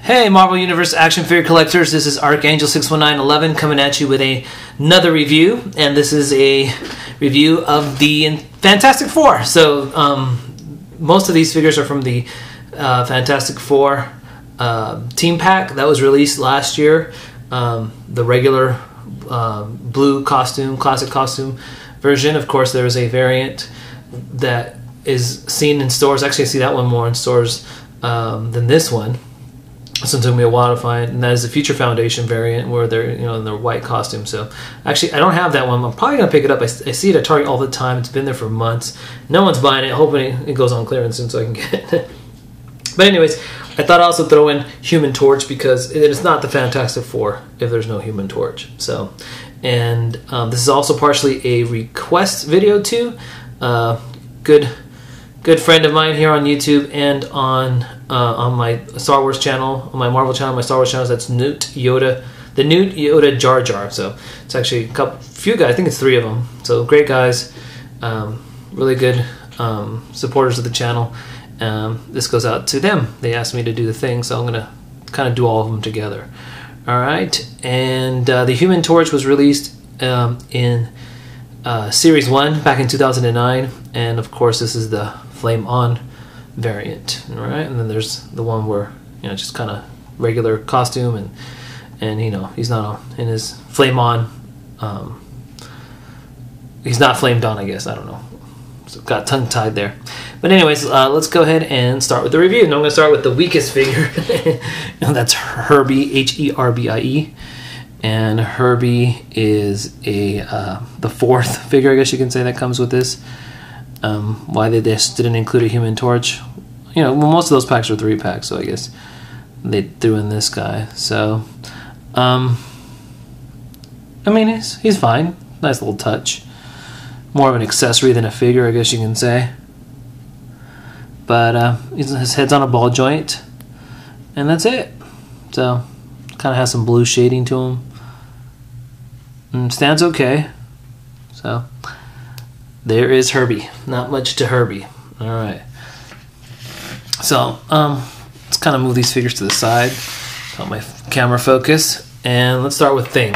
Hey Marvel Universe action figure collectors, this is Archangel61911 coming at you with another review, and this is a review of the Fantastic Four. So most of these figures are from the Fantastic Four team pack that was released last year. The regular blue costume, classic costume version. Of course, there is a variant that is seen in stores. Actually, I see that one more in stores than this one. This one took me a while to find, and that is the Future Foundation variant where they're in their white costume. So actually, I don't have that one. I'm probably gonna pick it up. I see it at Target all the time. It's been there for months. No one's buying it. Hoping it goes on clearance soon so I can get it. But anyways, I thought I'd also throw in Human Torch because it is not the Fantastic Four if there's no Human Torch. So, and this is also partially a request video too. Good friend of mine here on YouTube and on my Star Wars channel, on my Marvel channel, my Star Wars channel. That's Newt Yoda, the Newt Yoda Jar Jar. So it's actually few guys. I think it's 3 of them. So great guys, really good supporters of the channel. This goes out to them. They asked me to do the thing, so I'm gonna kind of do all of them together. All right, and the Human Torch was released in Series 1 back in 2009, and of course this is the Flame On variant. All right, and then there's the one where just kind of regular costume, and he's not in his Flame On. He's not flamed on, I guess. I don't know. So got tongue tied there. But anyways, let's go ahead and start with the review. And I'm going to start with the weakest figure. That's H.E.R.B.I.E. H.E.R.B.I.E. And H.E.R.B.I.E. is the 4th figure, I guess you can say, that comes with this. Why they just didn't include a Human Torch? Well, most of those packs are 3 packs, so I guess they threw in this guy. So, I mean, he's fine. Nice little touch. More of an accessory than a figure, I guess you can say. But his head's on a ball joint, and that's it. So, kind of has some blue shading to him. And stands okay. So, there is H.E.R.B.I.E. Not much to H.E.R.B.I.E. Alright. So, let's kind of move these figures to the side. Got my camera focus. And let's start with Thing,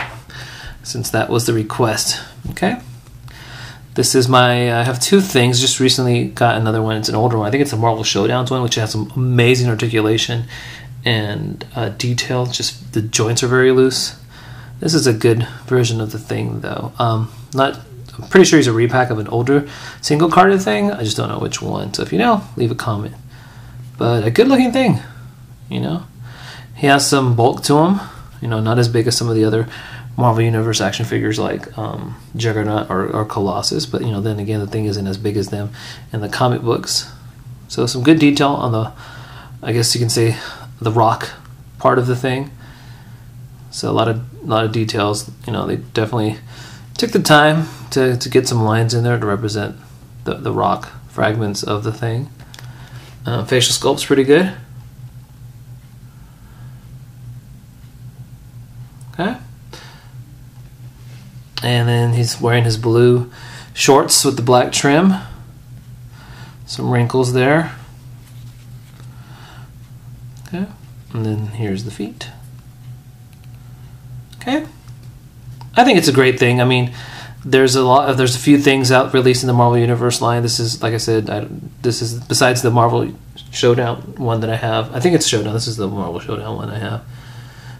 since that was the request. Okay? This is I have 2 Things. Just recently got another one. It's an older one. I think it's a Marvel Showdowns one, which has some amazing articulation and detail. Just the joints are very loose. This is a good version of the Thing, though. I'm pretty sure he's a repack of an older single-carded Thing. I just don't know which one. So if you know, leave a comment. But a good-looking Thing. He has some bulk to him. Not as big as some of the other Marvel Universe action figures like Juggernaut or Colossus, but then again, the Thing isn't as big as them in the comic books. So some good detail on the, I guess you can say, the rock part of the Thing. So a lot of details. They definitely took the time to get some lines in there to represent the rock fragments of the Thing. Facial sculpt's pretty good. Okay. And then he's wearing his blue shorts with the black trim. Some wrinkles there. Okay. And then here's the feet. Okay. I think it's a great thing. I mean, there's a few things out released in the Marvel Universe line. This is, like I said, this is besides the Marvel Showdown one that I have. I think it's Showdown. This is the Marvel Showdown one I have.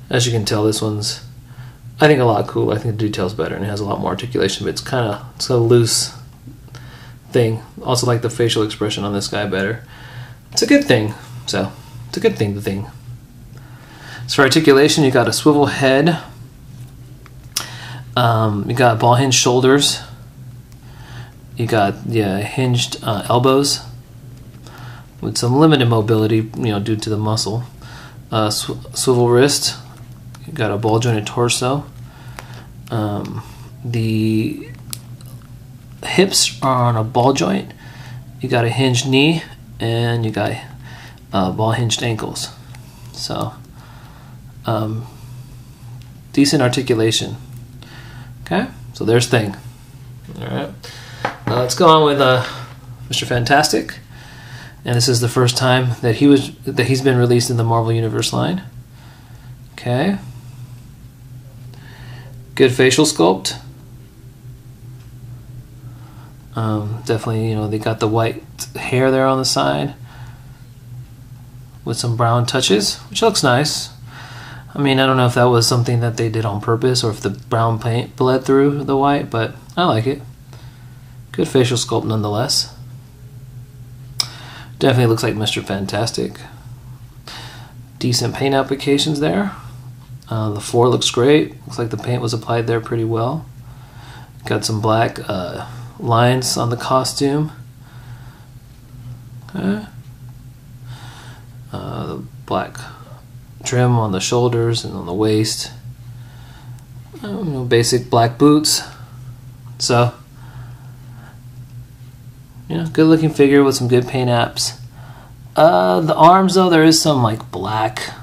As you can tell, this one's, I think, a lot cooler. I think the detail's better and it has a lot more articulation, but it's a loose thing. Also like the facial expression on this guy better. It's a good thing. So, it's a good thing, the Thing. So for articulation, you got a swivel head. You got ball hinged shoulders. You got hinged elbows with some limited mobility, due to the muscle. Swivel wrist. You got a ball jointed torso. The hips are on a ball joint. You got a hinged knee, and you got ball hinged ankles. So, decent articulation. Okay, so there's Thing. All right, let's go on with Mr. Fantastic. And this is the first time that he's been released in the Marvel Universe line. Okay. Good facial sculpt. Definitely, you know, they got the white hair there on the side with some brown touches, which looks nice. I mean, I don't know if that was something that they did on purpose or if the brown paint bled through the white, but I like it. Good facial sculpt nonetheless. Definitely looks like Mr. Fantastic. Decent paint applications there. The floor looks great. Looks like the paint was applied there pretty well. Got some black lines on the costume. Okay. The black trim on the shoulders and on the waist. Basic black boots. So, good looking figure with some good paint apps. The arms though, there is some like black.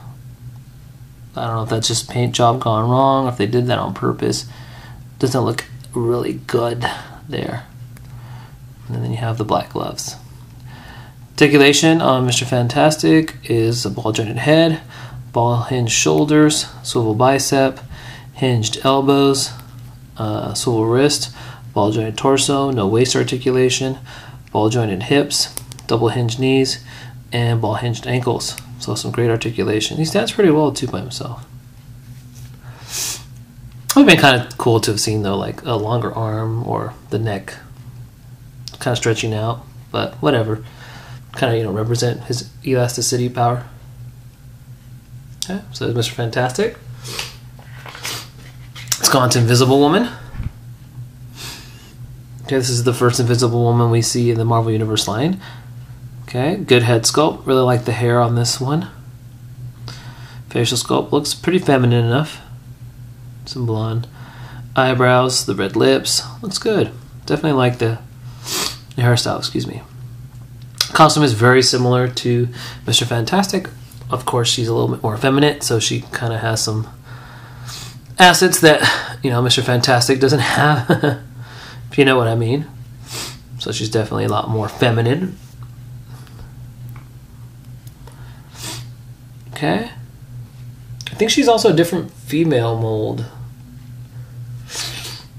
I don't know if that's just paint job gone wrong or if they did that on purpose. Doesn't look really good there. And then you have the black gloves. Articulation on Mr. Fantastic is a ball jointed head, ball hinged shoulders, swivel bicep, hinged elbows, swivel wrist, ball jointed torso, no waist articulation, ball jointed hips, double hinged knees, and ball hinged ankles. So some great articulation. He stands pretty well too by himself. It would have been kind of cool to have seen though, like a longer arm or the neck kind of stretching out, but whatever. Kind of, represent his elasticity power. Okay, so there's Mr. Fantastic. Let's go on to Invisible Woman. Okay, this is the first Invisible Woman we see in the Marvel Universe line. Okay, good head sculpt. Really like the hair on this one. Facial sculpt looks pretty feminine enough. Some blonde eyebrows, the red lips. Looks good. Definitely like the hairstyle, excuse me. Costume is very similar to Mr. Fantastic. Of course, she's a little bit more effeminate, so she kind of has some assets that, Mr. Fantastic doesn't have, if you know what I mean. So she's definitely a lot more feminine. Okay. I think she's also a different female mold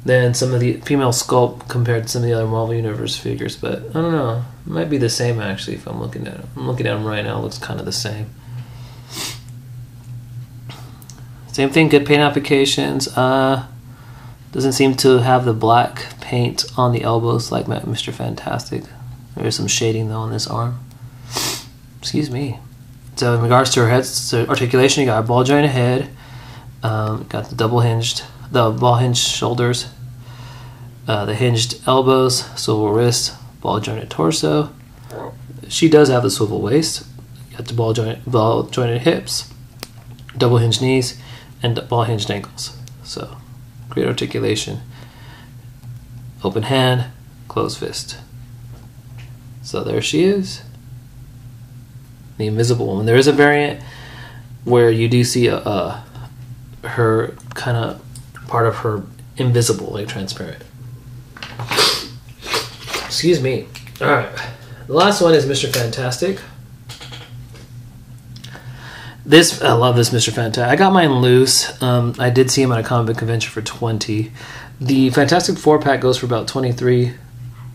than some of the female sculpt compared to some of the other Marvel Universe figures, but I don't know. It might be the same actually if I'm looking at it. I'm looking at them right now. It looks kind of the same. Same thing, good paint applications. Doesn't seem to have the black paint on the elbows like Mr. Fantastic. There's some shading though on this arm. Excuse me. So in regards to her head articulation, you got a ball jointed head, got the ball hinged shoulders, the hinged elbows, swivel wrist, ball jointed torso. She does have the swivel waist. You got the ball jointed hips, double hinged knees, and ball hinged ankles. So great articulation. Open hand, closed fist. So there she is. The Invisible Woman. There is a variant where you do see her kind of part of her invisible, like transparent. Excuse me. All right, the last one is Mr. Fantastic. I love this Mr. Fantastic. I got mine loose. I did see him at a comic book convention for $20. The Fantastic 4-pack goes for about $23,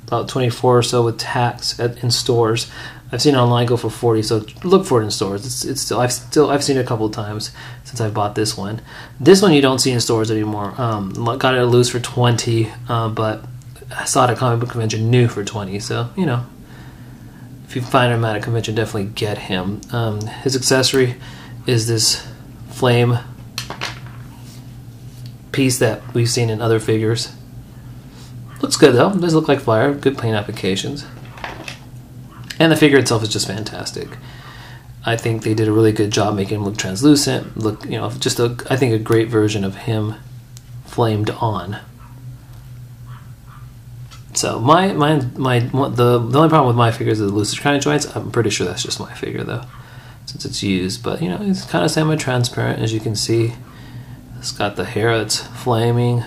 about $24 or so with tax in stores. I've seen it online go for $40, so look for it in stores. I've seen it a couple of times since I bought this one. This one you don't see in stores anymore. Got it loose for $20, but I saw it at a comic book convention new for $20. So if you find him at a convention, definitely get him. His accessory is this flame piece that we've seen in other figures. Looks good though. It does look like fire. Good paint applications. And the figure itself is just fantastic. I think they did a really good job making him look translucent. Look, I think a great version of him flamed on. So the only problem with my figures is the looser kind of joints. I'm pretty sure that's just my figure though, since it's used. But it's kind of semi-transparent, as you can see. It's got the hair that's flaming.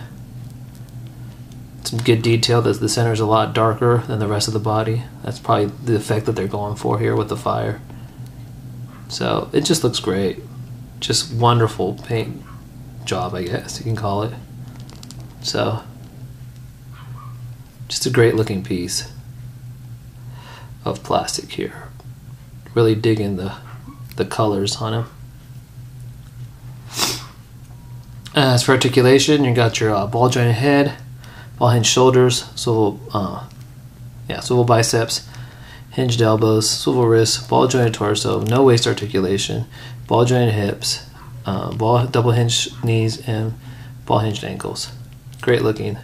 Some good detail. The center is a lot darker than the rest of the body. That's probably the effect that they're going for here with the fire. So it just looks great. just wonderful paint job, I guess you can call it. So just a great looking piece of plastic here. Really digging the colors on him. As for articulation, you got your ball jointed head, ball hinged shoulders, swivel biceps, hinged elbows, swivel wrists, ball jointed torso, no waist articulation, ball jointed hips, ball double hinged knees, and ball hinged ankles. Great looking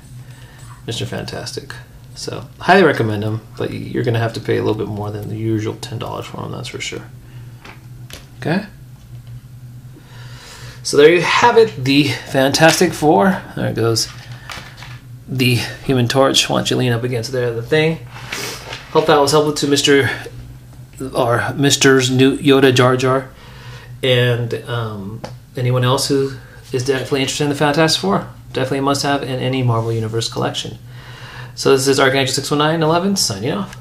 Mr. Fantastic. So highly recommend him, but you're gonna have to pay a little bit more than the usual $10 for him, that's for sure. Okay. So there you have it, the Fantastic Four. There it goes. The Human Torch. Why don't you lean up against there, the thing. Hope that was helpful to Mr. or Mr.'s new Yoda Jar Jar, and anyone else who is definitely interested in the Fantastic Four. Definitely a must-have in any Marvel Universe collection. So this is Archangel 61911 signing off.